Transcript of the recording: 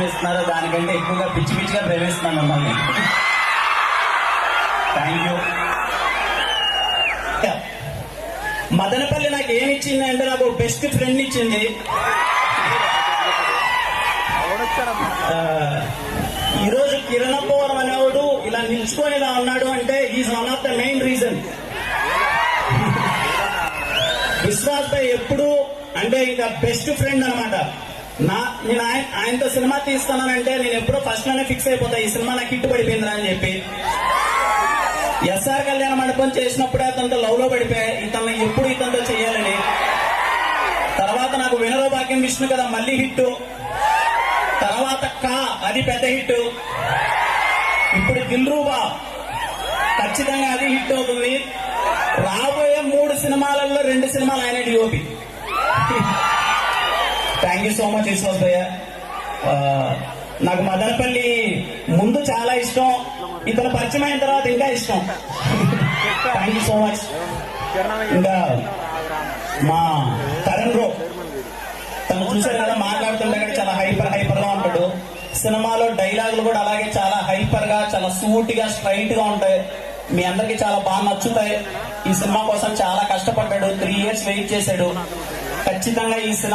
ప్రేమిస్తున్నారో దానికంటే ఎక్కువగా పిచ్చి పిచ్చిగా ప్రేమిస్తున్నాను మిమ్మల్ని. Thank you. మదనపల్లి నాకు ఏమి ఇచ్చింది అంటే నాకు బెస్ట్ ఫ్రెండ్ ఇచ్చింది. ఈరోజు కిరణపోవరం అనేవాడు ఇలా నిల్చుకొని ఇలా ఉన్నాడు అంటే is one of the main reason. Vishwas భాయ్ ఎప్పుడు అంటే ఇంకా బెస్ట్ ఫ్రెండ్ అనమాట. నేను ఆయనతో సినిమా తీస్తానంటే నేను ఎప్పుడో ఫస్ట్ లోనే ఫిక్స్ అయిపోతా, ఈ సినిమా నాకు హిట్ పడిపోయిందిరా అని చెప్పి. ఎస్ఆర్ కళ్యాణ మండపం చేసినప్పుడే అతనితో లవ్ లో పడిపోయాయి, ఇతను ఎప్పుడు ఇతనితో చేయాలని. తర్వాత నాకు వినరో భాగ్యం విష్ణు కదా మళ్ళీ హిట్, తర్వాత అది పెద్ద హిట్, ఇప్పుడు దిల్రూబా ఖచ్చితంగా అది హిట్ అవుతుంది. రాబోయే 3 సినిమాలలో 2 సినిమాలు ఆయన DOP. Thank you so much Vishwas భయ్య. నాకు మదనపల్లి ముందు చాలా ఇష్టం, ఇతను పరిచయం అయిన తర్వాత ఇంకా ఇష్టం. Thank you so much. ఇంకా మా కరణ్ బ్రో తను చూసారు కదా, మాట్లాడుతుంటే చాలా హైపర్ గా ఉంటాడు. సినిమాలో డైలాగులు కూడా అలాగే చాలా హైపర్ గా, చాలా సూటిగా, స్ట్రైట్ గా ఉంటాయి. మీ అందరికి చాలా బాగా నచ్చుతాయి. ఈ సినిమా కోసం చాలా కష్టపడ్డాడు, 3 years వెయిట్ చేశాడు. ఖచ్చితంగా ఈ సినిమా